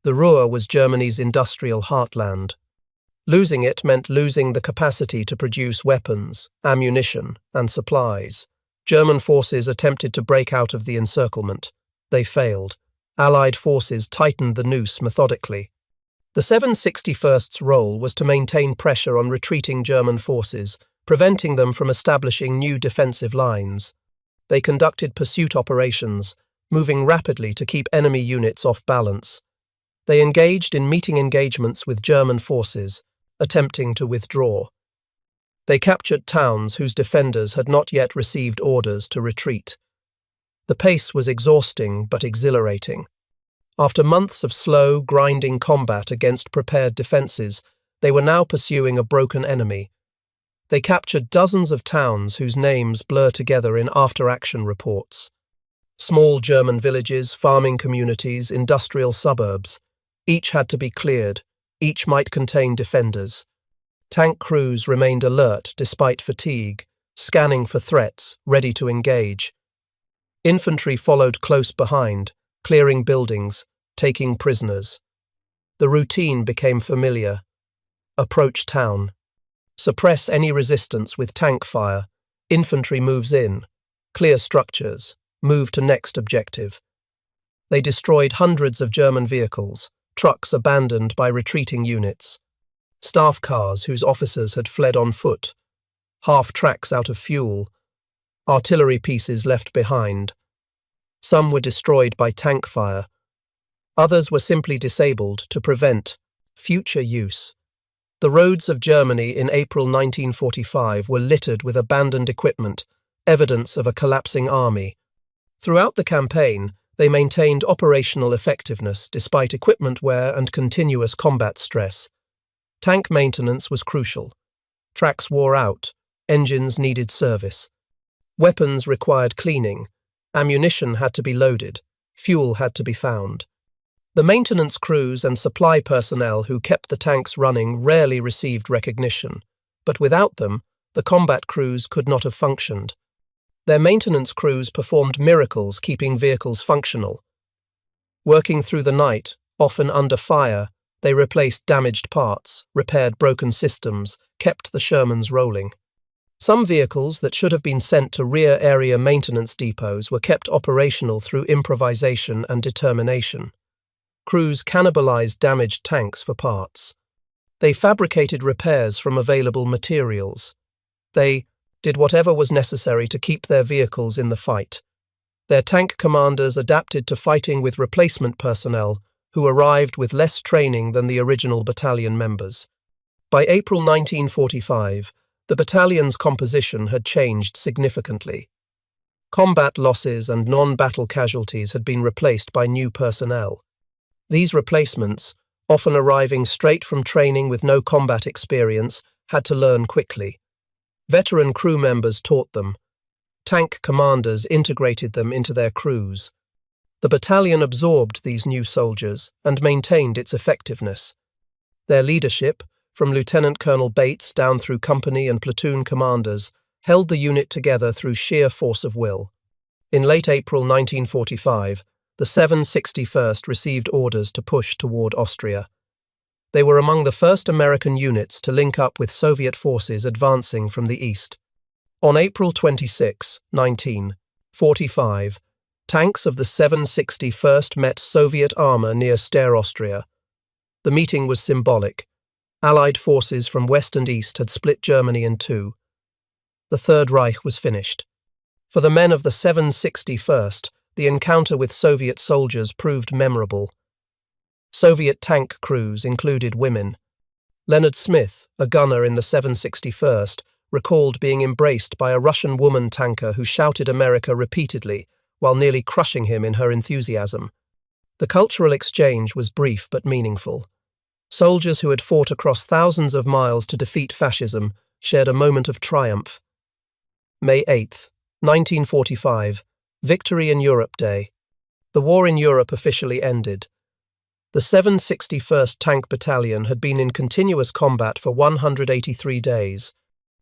The Ruhr was Germany's industrial heartland. Losing it meant losing the capacity to produce weapons, ammunition, and supplies. German forces attempted to break out of the encirclement. They failed. Allied forces tightened the noose methodically. The 761st's role was to maintain pressure on retreating German forces, preventing them from establishing new defensive lines. They conducted pursuit operations, moving rapidly to keep enemy units off balance. They engaged in meeting engagements with German forces, attempting to withdraw. They captured towns whose defenders had not yet received orders to retreat. The pace was exhausting but exhilarating. After months of slow, grinding combat against prepared defenses, they were now pursuing a broken enemy. They captured dozens of towns whose names blur together in after-action reports. Small German villages, farming communities, industrial suburbs. Each had to be cleared. Each might contain defenders. Tank crews remained alert despite fatigue, scanning for threats, ready to engage. Infantry followed close behind, clearing buildings, taking prisoners. The routine became familiar. Approach town. Suppress any resistance with tank fire. Infantry moves in. Clear structures. Move to next objective. They destroyed hundreds of German vehicles, trucks abandoned by retreating units, staff cars whose officers had fled on foot, half tracks out of fuel, artillery pieces left behind. Some were destroyed by tank fire. Others were simply disabled to prevent future use. The roads of Germany in April 1945 were littered with abandoned equipment, evidence of a collapsing army. Throughout the campaign, they maintained operational effectiveness despite equipment wear and continuous combat stress. Tank maintenance was crucial. Tracks wore out, engines needed service. Weapons required cleaning, ammunition had to be loaded, fuel had to be found. The maintenance crews and supply personnel who kept the tanks running rarely received recognition, but without them, the combat crews could not have functioned. Their maintenance crews performed miracles keeping vehicles functional. Working through the night, often under fire, they replaced damaged parts, repaired broken systems, kept the Shermans rolling. Some vehicles that should have been sent to rear area maintenance depots were kept operational through improvisation and determination. Crews cannibalized damaged tanks for parts. They fabricated repairs from available materials. They did whatever was necessary to keep their vehicles in the fight. Their tank commanders adapted to fighting with replacement personnel who arrived with less training than the original battalion members. By April 1945, the battalion's composition had changed significantly. Combat losses and non-battle casualties had been replaced by new personnel. These replacements, often arriving straight from training with no combat experience, had to learn quickly. Veteran crew members taught them. Tank commanders integrated them into their crews. The battalion absorbed these new soldiers and maintained its effectiveness. Their leadership, from Lieutenant Colonel Bates down through company and platoon commanders, held the unit together through sheer force of will. In late April 1945, the 761st received orders to push toward Austria. They were among the first American units to link up with Soviet forces advancing from the east. On April 26, 1945, tanks of the 761st met Soviet armor near Steyr, Austria. The meeting was symbolic. Allied forces from west and east had split Germany in two. The Third Reich was finished. For the men of the 761st, the encounter with Soviet soldiers proved memorable. Soviet tank crews included women. Leonard Smith, a gunner in the 761st, recalled being embraced by a Russian woman tanker who shouted America repeatedly while nearly crushing him in her enthusiasm. The cultural exchange was brief but meaningful. Soldiers who had fought across thousands of miles to defeat fascism shared a moment of triumph. May 8, 1945, Victory in Europe Day. The war in Europe officially ended. The 761st Tank Battalion had been in continuous combat for 183 days.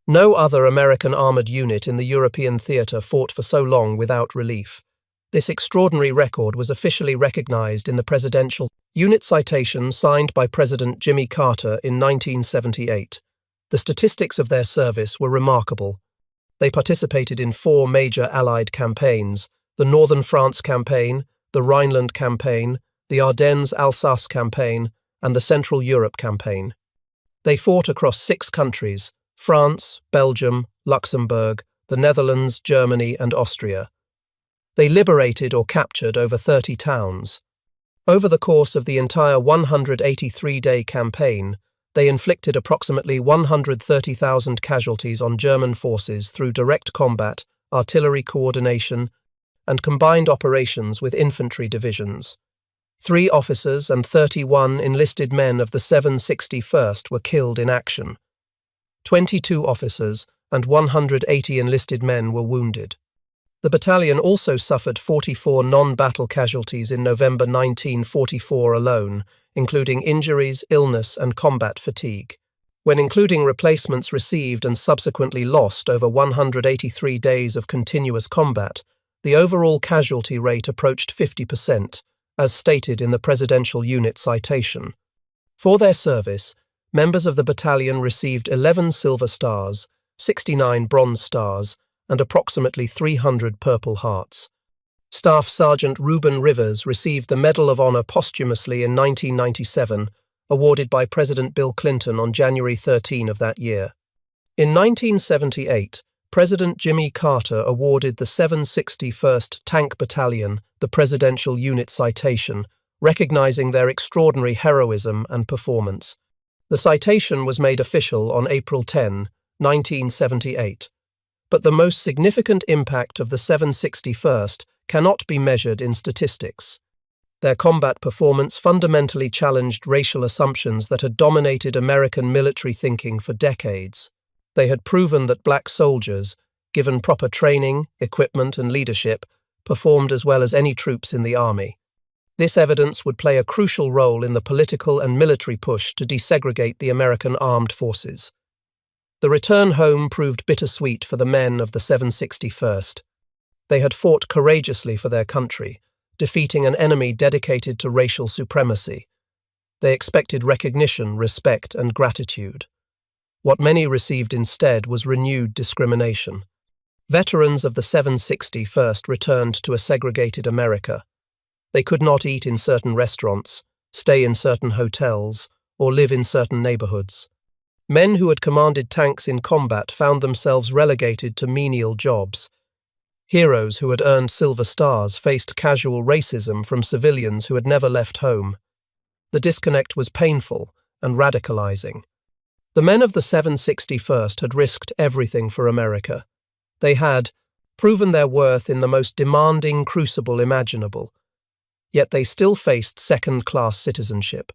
No other American armored unit in the European theater fought for so long without relief. This extraordinary record was officially recognized in the Presidential Unit Citation signed by President Jimmy Carter in 1978. The statistics of their service were remarkable. They participated in 4 major Allied campaigns: the Northern France Campaign, the Rhineland Campaign, the Ardennes-Alsace Campaign, and the Central Europe Campaign. They fought across 6 countries: France, Belgium, Luxembourg, the Netherlands, Germany, and Austria. They liberated or captured over 30 towns. Over the course of the entire 183-day campaign, they inflicted approximately 130,000 casualties on German forces through direct combat, artillery coordination, and combined operations with infantry divisions. 3 officers and 31 enlisted men of the 761st were killed in action. 22 officers and 180 enlisted men were wounded. The battalion also suffered 44 non-battle casualties in November 1944 alone, including injuries, illness, and combat fatigue. When including replacements received and subsequently lost over 183 days of continuous combat, the overall casualty rate approached 50%, as stated in the Presidential Unit Citation. For their service, members of the battalion received 11 Silver Stars, 69 Bronze Stars, and approximately 300 Purple Hearts. Staff Sergeant Reuben Rivers received the Medal of Honor posthumously in 1997, awarded by President Bill Clinton on January 13 of that year. In 1978, President Jimmy Carter awarded the 761st Tank Battalion the Presidential Unit Citation, recognizing their extraordinary heroism and performance. The citation was made official on April 10, 1978. But the most significant impact of the 761st cannot be measured in statistics. Their combat performance fundamentally challenged racial assumptions that had dominated American military thinking for decades. They had proven that black soldiers, given proper training, equipment, and leadership, performed as well as any troops in the army. This evidence would play a crucial role in the political and military push to desegregate the American armed forces. The return home proved bittersweet for the men of the 761st. They had fought courageously for their country, defeating an enemy dedicated to racial supremacy. They expected recognition, respect, and gratitude. What many received instead was renewed discrimination. Veterans of the 761st returned to a segregated America. They could not eat in certain restaurants, stay in certain hotels, or live in certain neighborhoods. Men who had commanded tanks in combat found themselves relegated to menial jobs. Heroes who had earned Silver Stars faced casual racism from civilians who had never left home. The disconnect was painful and radicalizing. The men of the 761st had risked everything for America. They had proven their worth in the most demanding crucible imaginable. Yet they still faced second-class citizenship.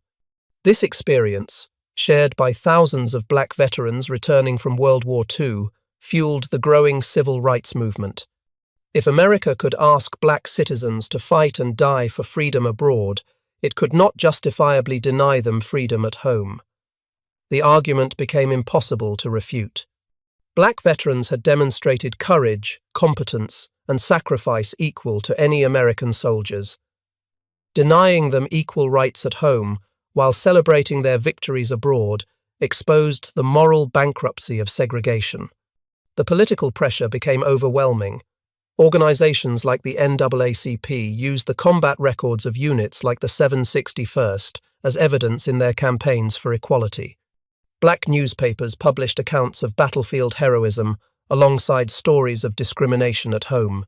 This experience, shared by thousands of black veterans returning from World War II, fueled the growing civil rights movement. If America could ask black citizens to fight and die for freedom abroad, it could not justifiably deny them freedom at home. The argument became impossible to refute. Black veterans had demonstrated courage, competence, and sacrifice equal to any American soldiers. Denying them equal rights at home, while celebrating their victories abroad, exposed the moral bankruptcy of segregation. The political pressure became overwhelming. Organizations like the NAACP used the combat records of units like the 761st as evidence in their campaigns for equality. Black newspapers published accounts of battlefield heroism alongside stories of discrimination at home.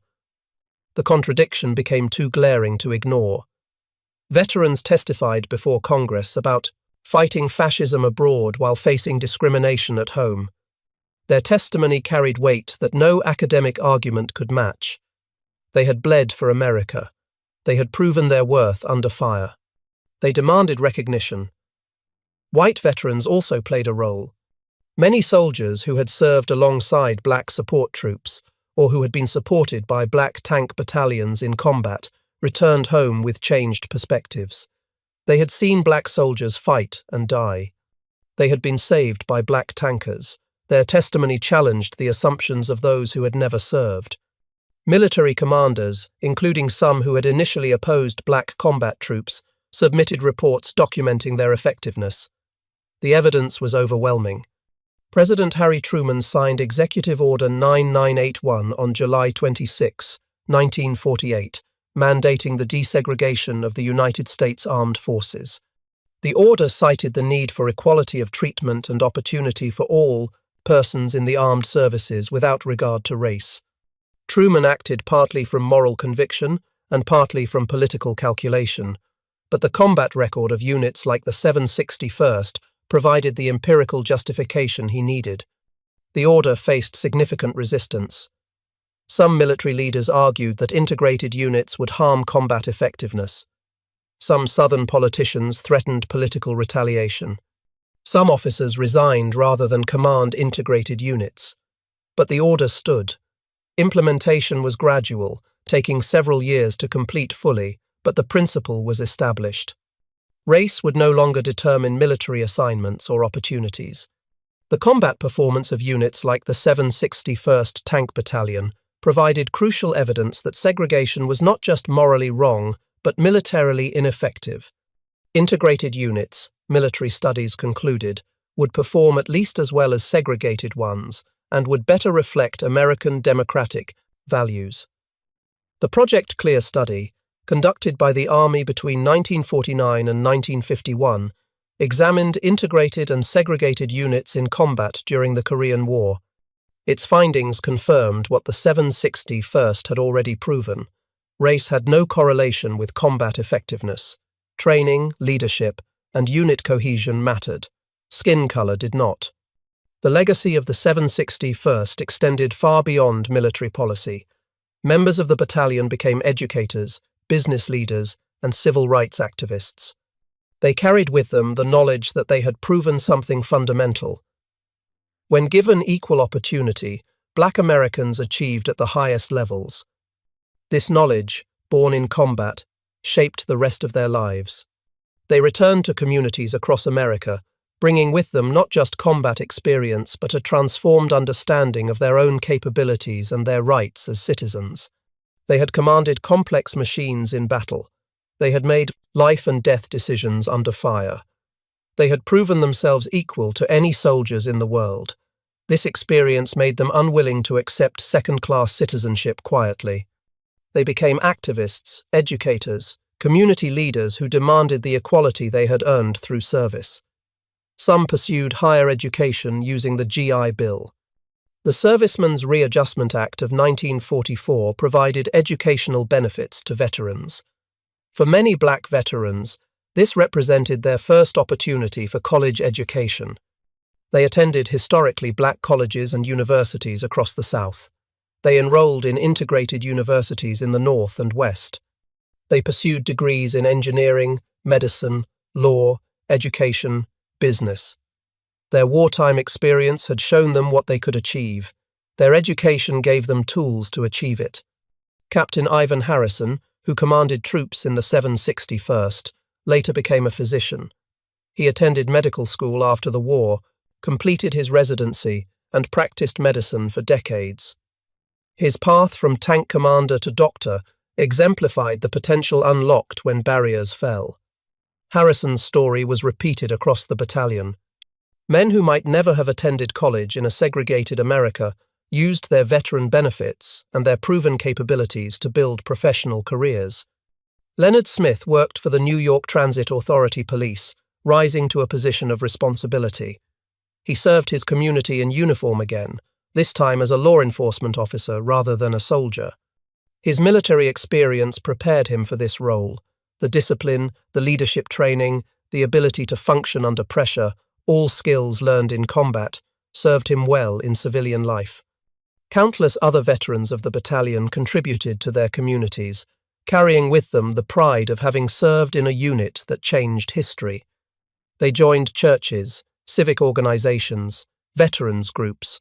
The contradiction became too glaring to ignore. Veterans testified before Congress about fighting fascism abroad while facing discrimination at home. Their testimony carried weight that no academic argument could match. They had bled for America. They had proven their worth under fire. They demanded recognition. White veterans also played a role. Many soldiers who had served alongside black support troops, or who had been supported by black tank battalions in combat, returned home with changed perspectives. They had seen black soldiers fight and die. They had been saved by black tankers. Their testimony challenged the assumptions of those who had never served. Military commanders, including some who had initially opposed black combat troops, submitted reports documenting their effectiveness. The evidence was overwhelming. President Harry Truman signed Executive Order 9981 on July 26, 1948, mandating the desegregation of the United States Armed Forces. The order cited the need for equality of treatment and opportunity for all persons in the armed services without regard to race. Truman acted partly from moral conviction and partly from political calculation, but the combat record of units like the 761st provided the empirical justification he needed. The order faced significant resistance. Some military leaders argued that integrated units would harm combat effectiveness. Some Southern politicians threatened political retaliation. Some officers resigned rather than command integrated units. But the order stood. Implementation was gradual, taking several years to complete fully, but the principle was established. Race would no longer determine military assignments or opportunities. The combat performance of units like the 761st Tank Battalion provided crucial evidence that segregation was not just morally wrong, but militarily ineffective. Integrated units, military studies concluded, would perform at least as well as segregated ones and would better reflect American democratic values. The Project Clear study, conducted by the Army between 1949 and 1951, examined integrated and segregated units in combat during the Korean War. Its findings confirmed what the 761st had already proven. Race had no correlation with combat effectiveness. Training, leadership, and unit cohesion mattered. Skin color did not. The legacy of the 761st extended far beyond military policy. Members of the battalion became educators, business leaders, and civil rights activists. They carried with them the knowledge that they had proven something fundamental. When given equal opportunity, Black Americans achieved at the highest levels. This knowledge, born in combat, shaped the rest of their lives. They returned to communities across America, bringing with them not just combat experience but a transformed understanding of their own capabilities and their rights as citizens. They had commanded complex machines in battle. They had made life and death decisions under fire. They had proven themselves equal to any soldiers in the world. This experience made them unwilling to accept second-class citizenship quietly. They became activists, educators, community leaders who demanded the equality they had earned through service. Some pursued higher education using the GI Bill. The Servicemen's Readjustment Act of 1944 provided educational benefits to veterans. For many Black veterans, this represented their first opportunity for college education. They attended historically Black colleges and universities across the South. They enrolled in integrated universities in the North and West. They pursued degrees in engineering, medicine, law, education, business. Their wartime experience had shown them what they could achieve. Their education gave them tools to achieve it. Captain Ivan Harrison, who commanded troops in the 761st, later became a physician. He attended medical school after the war, completed his residency, and practiced medicine for decades. His path from tank commander to doctor exemplified the potential unlocked when barriers fell. Harrison's story was repeated across the battalion. Men who might never have attended college in a segregated America used their veteran benefits and their proven capabilities to build professional careers. Leonard Smith worked for the New York Transit Authority Police, rising to a position of responsibility. He served his community in uniform again, this time as a law enforcement officer rather than a soldier. His military experience prepared him for this role. The discipline, the leadership training, the ability to function under pressure, all skills learned in combat, served him well in civilian life. Countless other veterans of the battalion contributed to their communities, carrying with them the pride of having served in a unit that changed history. They joined churches, civic organizations, veterans groups.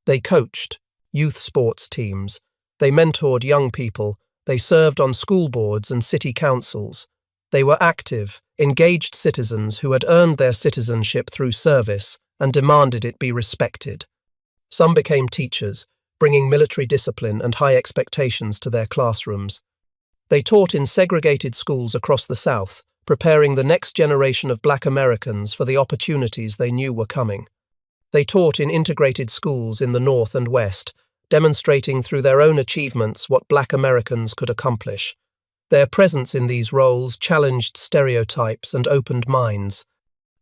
They coached youth sports teams. They mentored young people. They served on school boards and city councils. They were active, engaged citizens who had earned their citizenship through service and demanded it be respected. Some became teachers, bringing military discipline and high expectations to their classrooms. They taught in segregated schools across the South, preparing the next generation of Black Americans for the opportunities they knew were coming. They taught in integrated schools in the North and West, demonstrating through their own achievements what Black Americans could accomplish. Their presence in these roles challenged stereotypes and opened minds.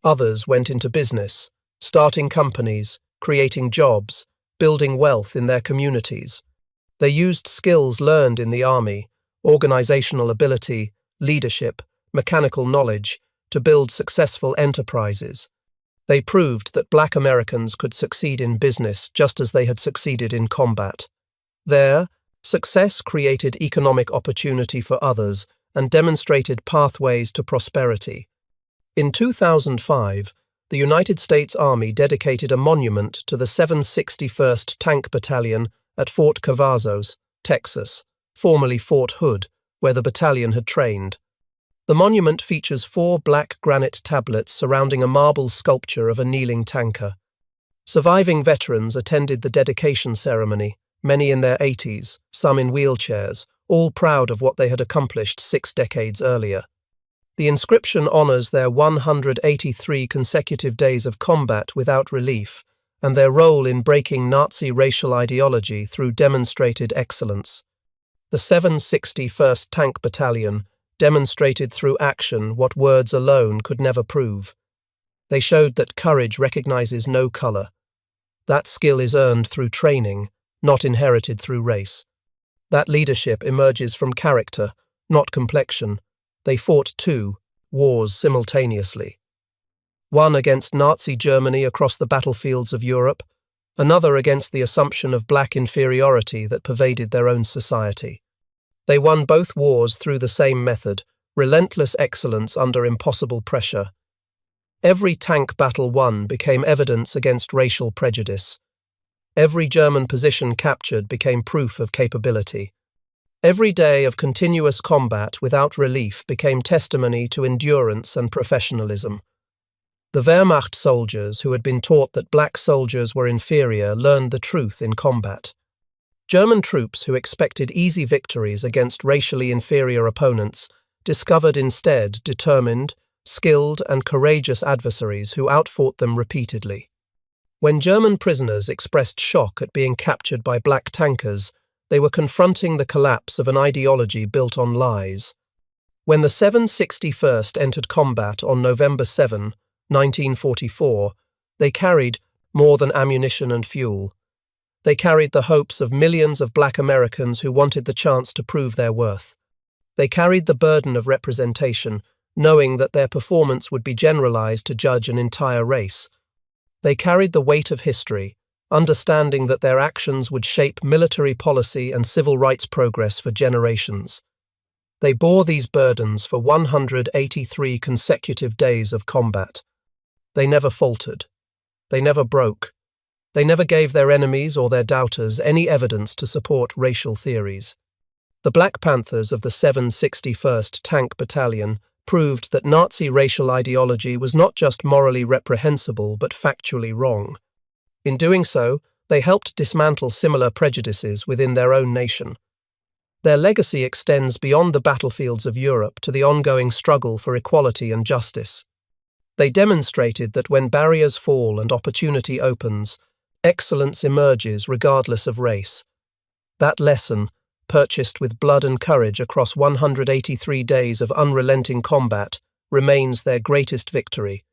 Others went into business, starting companies, creating jobs, building wealth in their communities. They used skills learned in the army, organizational ability, leadership, mechanical knowledge, to build successful enterprises. They proved that Black Americans could succeed in business just as they had succeeded in combat. There, success created economic opportunity for others and demonstrated pathways to prosperity. In 2005, the United States Army dedicated a monument to the 761st Tank Battalion at Fort Cavazos, Texas, formerly Fort Hood, where the battalion had trained. The monument features 4 black granite tablets surrounding a marble sculpture of a kneeling tanker. Surviving veterans attended the dedication ceremony, many in their 80s, some in wheelchairs, all proud of what they had accomplished 6 decades earlier. The inscription honors their 183 consecutive days of combat without relief and their role in breaking Nazi racial ideology through demonstrated excellence. The 761st Tank Battalion demonstrated through action what words alone could never prove. They showed that courage recognizes no color. That skill is earned through training, not inherited through race. That leadership emerges from character, not complexion. They fought 2 wars simultaneously. One against Nazi Germany across the battlefields of Europe, another against the assumption of black inferiority that pervaded their own society. They won both wars through the same method, relentless excellence under impossible pressure. Every tank battle won became evidence against racial prejudice. Every German position captured became proof of capability. Every day of continuous combat without relief became testimony to endurance and professionalism. The Wehrmacht soldiers who had been taught that black soldiers were inferior learned the truth in combat. German troops who expected easy victories against racially inferior opponents discovered instead determined, skilled and courageous adversaries who outfought them repeatedly. When German prisoners expressed shock at being captured by black tankers, they were confronting the collapse of an ideology built on lies. When the 761st entered combat on November 7, 1944, they carried more than ammunition and fuel. They carried the hopes of millions of black Americans who wanted the chance to prove their worth. They carried the burden of representation, knowing that their performance would be generalized to judge an entire race. They carried the weight of history, understanding that their actions would shape military policy and civil rights progress for generations. They bore these burdens for 183 consecutive days of combat. They never faltered. They never broke. They never gave their enemies or their doubters any evidence to support racial theories. The Black Panthers of the 761st Tank Battalion proved that Nazi racial ideology was not just morally reprehensible but factually wrong. In doing so, they helped dismantle similar prejudices within their own nation. Their legacy extends beyond the battlefields of Europe to the ongoing struggle for equality and justice. They demonstrated that when barriers fall and opportunity opens, excellence emerges regardless of race. That lesson, purchased with blood and courage across 183 days of unrelenting combat, remains their greatest victory.